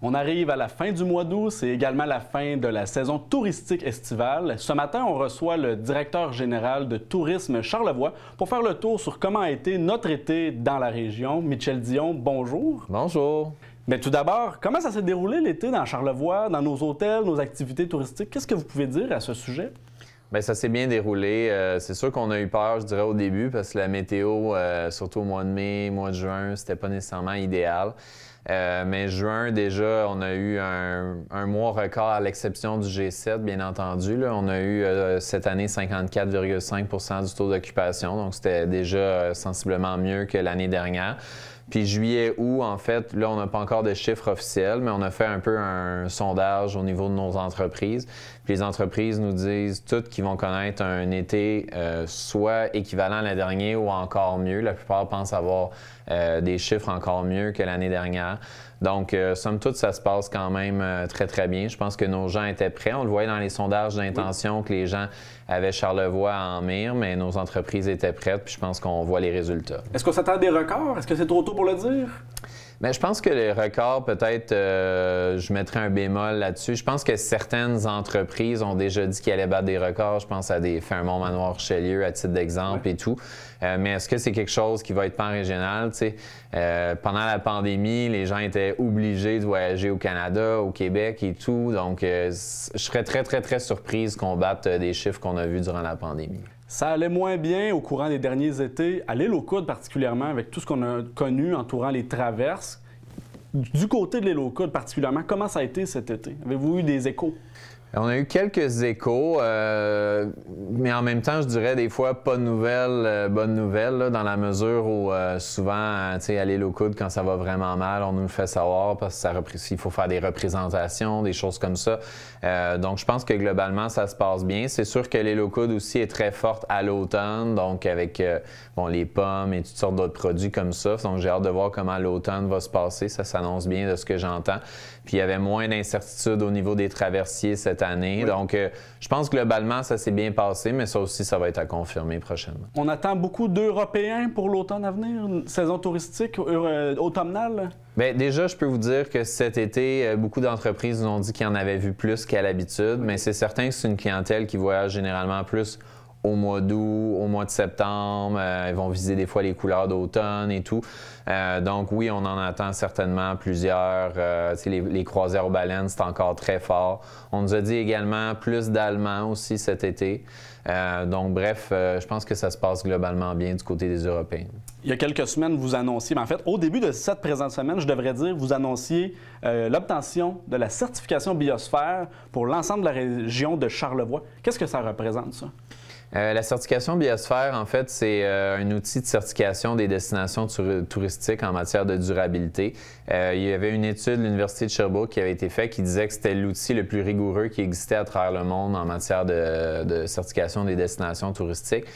On arrive à la fin du mois d'août, c'est également la fin de la saison touristique estivale. Ce matin, on reçoit le directeur général de Tourisme Charlevoix pour faire le tour sur comment a été notre été dans la région. Michel Dion, bonjour. Bonjour. Mais tout d'abord, comment ça s'est déroulé l'été dans Charlevoix, dans nos hôtels, nos activités touristiques? Qu'est-ce que vous pouvez dire à ce sujet? Bien, ça s'est bien déroulé. C'est sûr qu'on a eu peur, je dirais, au début, parce que la météo, surtout au mois de mai, mois de juin, c'était pas nécessairement idéal. Mais juin, déjà, on a eu un mois record à l'exception du G7, bien entendu. Là. On a eu cette année 54,5 % du taux d'occupation, donc c'était déjà sensiblement mieux que l'année dernière. Puis juillet, août, en fait, là, on n'a pas encore de chiffres officiels, mais on a fait un peu un sondage au niveau de nos entreprises. Puis les entreprises nous disent toutes qu'ils vont connaître un été soit équivalent à l'année dernière ou encore mieux. La plupart pensent avoir des chiffres encore mieux que l'année dernière. Donc, somme toute, ça se passe quand même très, très bien. Je pense que nos gens étaient prêts. On le voyait dans les sondages d'intention que les gens avaient Charlevoix en mire, mais nos entreprises étaient prêtes, puis je pense qu'on voit les résultats. Est-ce qu'on s'attend à des records? Est-ce que c'est trop tôt pour le dire? Bien, je pense que les records, peut-être, je mettrais un bémol là-dessus. Je pense que certaines entreprises ont déjà dit qu'elles allaient battre des records. Je pense à des Fairmont Manoir Richelieu, à titre d'exemple et tout. Mais est-ce que c'est quelque chose qui va être pan-régional? Pendant la pandémie, les gens étaient obligés de voyager au Canada, au Québec et tout. Donc, je serais très, très, très surprise qu'on batte des chiffres qu'on a vus durant la pandémie. Ça allait moins bien au courant des derniers étés, à l'île aux Coudes particulièrement, avec tout ce qu'on a connu entourant les traverses. Du côté de l'île aux Coudes particulièrement, comment ça a été cet été? Avez-vous eu des échos? On a eu quelques échos, mais en même temps, je dirais des fois pas de nouvelles, bonnes nouvelles, là, dans la mesure où souvent, à l'île aux Coudes, quand ça va vraiment mal, on nous le fait savoir parce qu'il faut faire des représentations, des choses comme ça. Donc, je pense que globalement, ça se passe bien. C'est sûr que l'île aux Coudes aussi est très forte à l'automne, donc avec les pommes et toutes sortes d'autres produits comme ça. Donc, j'ai hâte de voir comment l'automne va se passer. Ça s'annonce bien de ce que j'entends. Puis, il y avait moins d'incertitudes au niveau des traversiers cette année. Oui. Donc, je pense que globalement, ça s'est bien passé, mais ça aussi, ça va être à confirmer prochainement. On attend beaucoup d'Européens pour l'automne à venir, une saison touristique automnale? Bien, déjà, je peux vous dire que cet été, beaucoup d'entreprises nous ont dit qu'ils en avaient vu plus qu'à l'habitude, mais c'est certain que c'est une clientèle qui voyage généralement plus au mois d'août, au mois de septembre. Ils vont viser des fois les couleurs d'automne et tout. Donc oui, on en attend certainement plusieurs. Les croisières aux baleines, c'est encore très fort. On nous a dit également plus d'Allemands aussi cet été. Donc bref, je pense que ça se passe globalement bien du côté des Européens. Il y a quelques semaines, vous annonciez, mais en fait, au début de cette présente semaine, je devrais dire, vous annonciez l'obtention de la certification biosphère pour l'ensemble de la région de Charlevoix. Qu'est-ce que ça représente, ça? La certification biosphère, en fait, c'est un outil de certification des destinations touristiques en matière de durabilité. Il y avait une étude de l'Université de Sherbrooke qui avait été faite qui disait que c'était l'outil le plus rigoureux qui existait à travers le monde en matière de certification des destinations touristiques.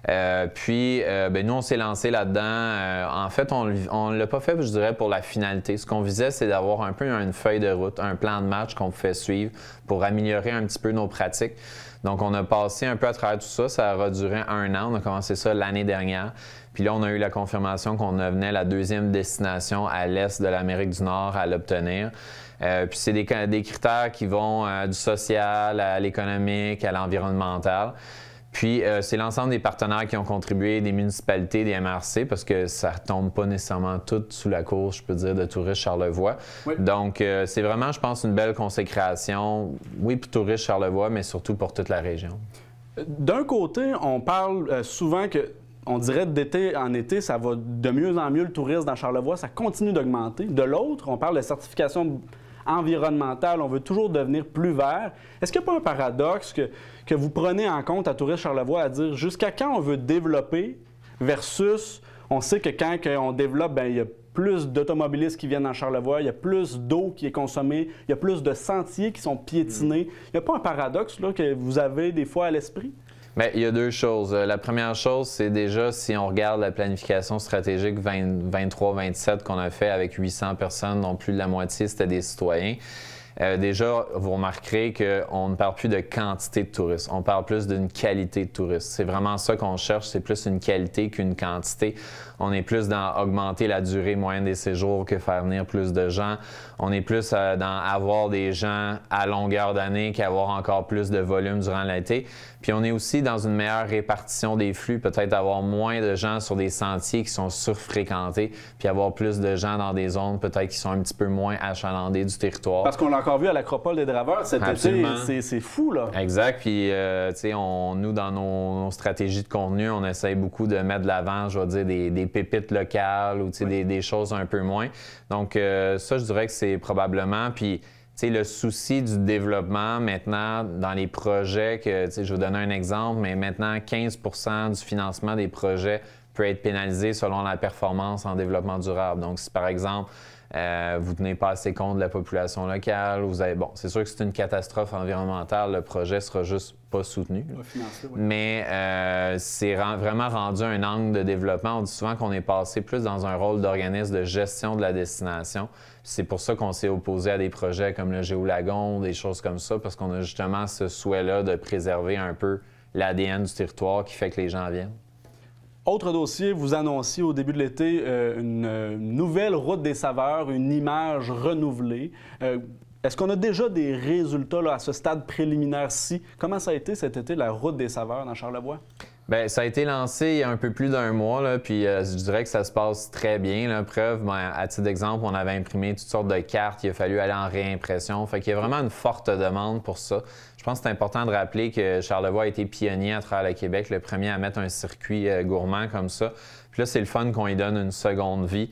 Nous, on s'est lancé là-dedans. En fait, on ne l'a pas fait, je dirais, pour la finalité. Ce qu'on visait, c'est d'avoir un peu une feuille de route, un plan de match qu'on pouvait suivre pour améliorer un petit peu nos pratiques. Donc, on a passé un peu à travers tout ça. Ça aura duré 1 an. On a commencé ça l'année dernière. Puis là, on a eu la confirmation qu'on devenait la 2e destination à l'est de l'Amérique du Nord à l'obtenir. Puis c'est des critères qui vont du social à l'économique, à l'environnemental. Puis, c'est l'ensemble des partenaires qui ont contribué, des municipalités, des MRC, parce que ça ne tombe pas nécessairement tout sous la course, je peux dire, de Tourisme Charlevoix. Oui. Donc, c'est vraiment, je pense, une belle consécration, oui, pour Tourisme Charlevoix, mais surtout pour toute la région. D'un côté, on parle souvent que, on dirait d'été en été, ça va de mieux en mieux le tourisme dans Charlevoix, ça continue d'augmenter. De l'autre, on parle de certification environnementale, on veut toujours devenir plus vert. Est-ce qu'il n'y a pas un paradoxe que vous prenez en compte à Tourisme Charlevoix à dire jusqu'à quand on veut développer versus on sait que quand on développe, bien, il y a plus d'automobilistes qui viennent dans Charlevoix, il y a plus d'eau qui est consommée, il y a plus de sentiers qui sont piétinés. Il n'y a pas un paradoxe là, que vous avez des fois à l'esprit? Bien, il y a deux choses. La première chose, c'est déjà si on regarde la planification stratégique 23-27 qu'on a fait avec 800 personnes, dont plus de la moitié, c'était des citoyens. Déjà, vous remarquerez qu'on ne parle plus de quantité de touristes, on parle plus d'une qualité de touristes. C'est vraiment ça qu'on cherche, c'est plus une qualité qu'une quantité. On est plus dans augmenter la durée moyenne des séjours que faire venir plus de gens. On est plus dans avoir des gens à longueur d'année qu'avoir encore plus de volume durant l'été. Puis on est aussi dans une meilleure répartition des flux, peut-être avoir moins de gens sur des sentiers qui sont surfréquentés, puis avoir plus de gens dans des zones peut-être qui sont un petit peu moins achalandées du territoire. Parce qu'on l'a encore vu à l'Acropole des Draveurs cet été, c'est fou, là. Exact. Puis, tu sais, nous, dans nos stratégies de contenu, on essaye beaucoup de mettre de l'avant, je vais dire, des pépites locales ou, tu sais, des choses un peu moins. Donc, ça, je dirais que c'est probablement... Puis, tu sais, le souci du développement maintenant dans les projets, que, tu sais, je vais vous donner un exemple, mais maintenant, 15 % du financement des projets peut être pénalisé selon la performance en développement durable. Donc, si par exemple, vous ne tenez pas assez compte de la population locale, vous avez, bon, c'est sûr que c'est une catastrophe environnementale, le projet sera juste pas soutenu. Financé, oui. Mais c'est vraiment rendu un angle de développement. On dit souvent qu'on est passé plus dans un rôle d'organisme de gestion de la destination. C'est pour ça qu'on s'est opposé à des projets comme le Géolagon, des choses comme ça, parce qu'on a justement ce souhait-là de préserver un peu l'ADN du territoire qui fait que les gens viennent. Autre dossier, vous annonciez au début de l'été une nouvelle route des saveurs, une image renouvelée. Est-ce qu'on a déjà des résultats là, à ce stade préliminaire-ci? Comment ça a été cet été, la route des saveurs dans Charlevoix? Bien, ça a été lancé il y a un peu plus d'un mois, là, puis je dirais que ça se passe très bien. Là. Preuve, bien, à titre d'exemple, on avait imprimé toutes sortes de cartes, il a fallu aller en réimpression. Fait qu'il y a vraiment une forte demande pour ça. Je pense que c'est important de rappeler que Charlevoix a été pionnier à travers le Québec, le premier à mettre un circuit gourmand comme ça. Puis là, c'est le fun qu'on lui donne une seconde vie.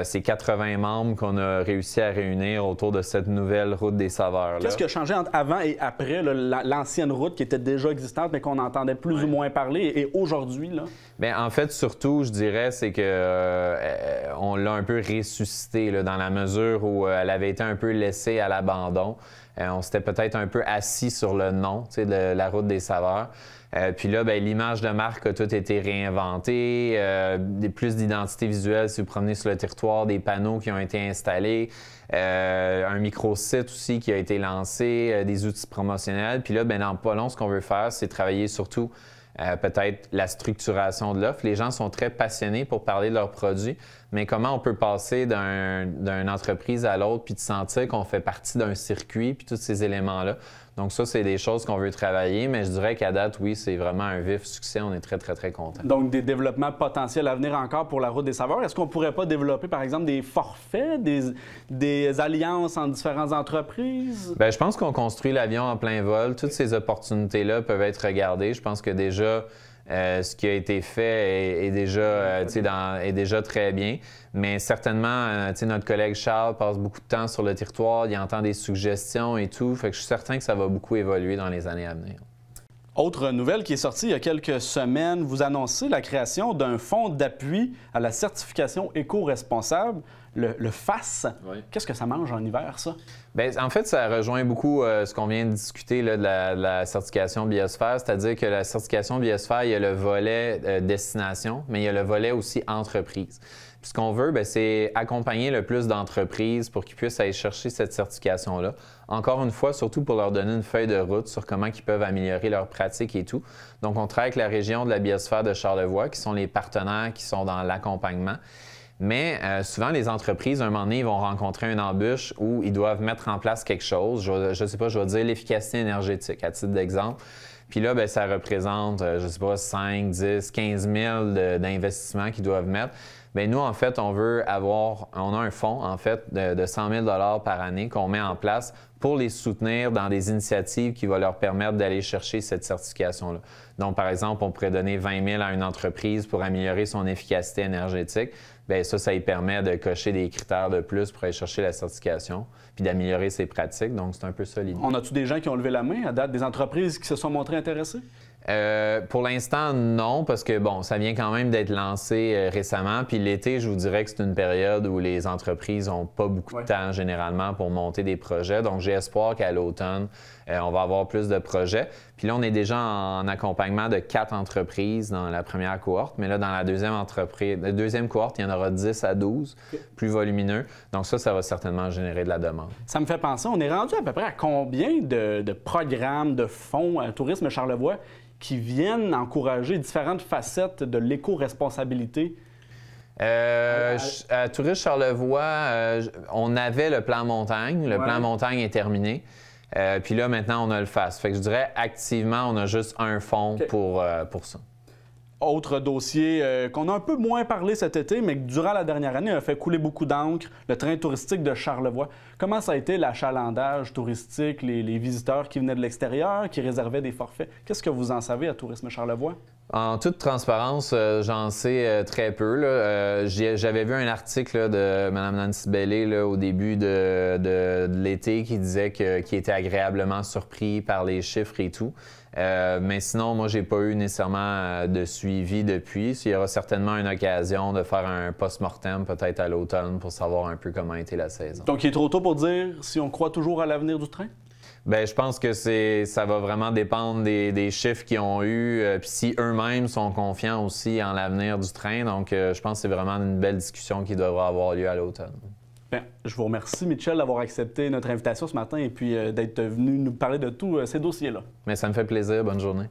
C'est 80 membres qu'on a réussi à réunir autour de cette nouvelle route des saveurs. Qu'est-ce qui a changé entre avant et après l'ancienne route qui était déjà existante mais qu'on entendait plus ou moins parler et aujourd'hui? Bien, en fait, surtout, je dirais, c'est que on l'a un peu ressuscité là, dans la mesure où elle avait été un peu laissée à l'abandon. On s'était peut-être un peu assis sur le nom de la route des saveurs. Puis là, bien, l'image de marque a tout été réinventée, plus d'identité visuelle si vous promenez sur le territoire, des panneaux qui ont été installés, un micro-site aussi qui a été lancé, des outils promotionnels. Puis là, bien, dans pas long, ce qu'on veut faire, c'est travailler surtout peut-être la structuration de l'offre. Les gens sont très passionnés pour parler de leurs produits, mais comment on peut passer d'une entreprise à l'autre puis de sentir qu'on fait partie d'un circuit puis tous ces éléments-là. Donc ça, c'est des choses qu'on veut travailler, mais je dirais qu'à date, oui, c'est vraiment un vif succès. On est très, très, très contents. Donc, des développements potentiels à venir encore pour la route des saveurs. Est-ce qu'on ne pourrait pas développer, par exemple, des forfaits, des alliances entre différentes entreprises? Bien, je pense qu'on construit l'avion en plein vol. Toutes ces opportunités-là peuvent être regardées. Je pense que déjà, ce qui a été fait est déjà très bien. Mais certainement, notre collègue Charles passe beaucoup de temps sur le territoire, il entend des suggestions et tout. Fait que je suis certain que ça va beaucoup évoluer dans les années à venir. Autre nouvelle qui est sortie il y a quelques semaines, vous annoncez la création d'un fonds d'appui à la certification éco-responsable, le FAS. Oui. Qu'est-ce que ça mange en hiver, ça? Bien, en fait, ça rejoint beaucoup ce qu'on vient de discuter là, de la certification biosphère, c'est-à-dire que la certification biosphère, il y a le volet destination, mais il y a le volet aussi entreprise. Puis ce qu'on veut, c'est accompagner le plus d'entreprises pour qu'ils puissent aller chercher cette certification-là. Encore une fois, surtout pour leur donner une feuille de route sur comment ils peuvent améliorer leurs pratiques et tout. Donc, on travaille avec la région de la biosphère de Charlevoix, qui sont les partenaires qui sont dans l'accompagnement. Mais souvent, les entreprises, un moment donné, ils vont rencontrer une embûche où ils doivent mettre en place quelque chose. Je ne sais pas, je vais dire l'efficacité énergétique, à titre d'exemple. Puis là, bien, ça représente, je ne sais pas, 5, 10, 15 000 d'investissements qu'ils doivent mettre. Bien, nous, en fait, on a un fonds, en fait, de 100 000 $ par année qu'on met en place pour les soutenir dans des initiatives qui vont leur permettre d'aller chercher cette certification-là. Donc, par exemple, on pourrait donner 20 000 à une entreprise pour améliorer son efficacité énergétique. Bien, ça lui permet de cocher des critères de plus pour aller chercher la certification puis d'améliorer ses pratiques. Donc, c'est un peu ça l'idée. On a-tu des gens qui ont levé la main à date, des entreprises qui se sont montrées intéressées? Pour l'instant, non, parce que bon, ça vient quand même d'être lancé récemment. Puis l'été, je vous dirais que c'est une période où les entreprises n'ont pas beaucoup de temps généralement pour monter des projets. Donc, j'ai espoir qu'à l'automne, on va avoir plus de projets. Puis là, on est déjà en accompagnement de 4 entreprises dans la première cohorte. Mais là, dans la deuxième cohorte, il y en aura 10 à 12, plus volumineux. Donc ça va certainement générer de la demande. Ça me fait penser, on est rendu à peu près à combien de programmes, de fonds Tourisme Charlevoix qui viennent encourager différentes facettes de l'éco-responsabilité? À Tourisme Charlevoix, on avait le plan montagne. Le plan montagne est terminé. Puis là, maintenant, on a le FAST. Fait que je dirais, activement, on a juste un fonds pour ça. Autre dossier qu'on a un peu moins parlé cet été, mais que durant la dernière année a fait couler beaucoup d'encre, le train touristique de Charlevoix. Comment ça a été l'achalandage touristique, les visiteurs qui venaient de l'extérieur, qui réservaient des forfaits? Qu'est-ce que vous en savez à Tourisme Charlevoix? En toute transparence, j'en sais très peu. J'avais vu un article là, de Mme Nancy Bellé là, au début de l'été qui disait qu'il était agréablement surpris par les chiffres et tout. Mais sinon, moi, j'ai pas eu nécessairement de suivi depuis. Il y aura certainement une occasion de faire un post-mortem peut-être à l'automne pour savoir un peu comment a été la saison. Donc, il est trop tôt pour dire si on croit toujours à l'avenir du train? Bien, je pense que ça va vraiment dépendre des chiffres qu'ils ont eus, puis si eux-mêmes sont confiants aussi en l'avenir du train. Donc, je pense que c'est vraiment une belle discussion qui devra avoir lieu à l'automne. Bien, je vous remercie, Michel, d'avoir accepté notre invitation ce matin et puis d'être venu nous parler de tous ces dossiers-là. Mais ça me fait plaisir. Bonne journée.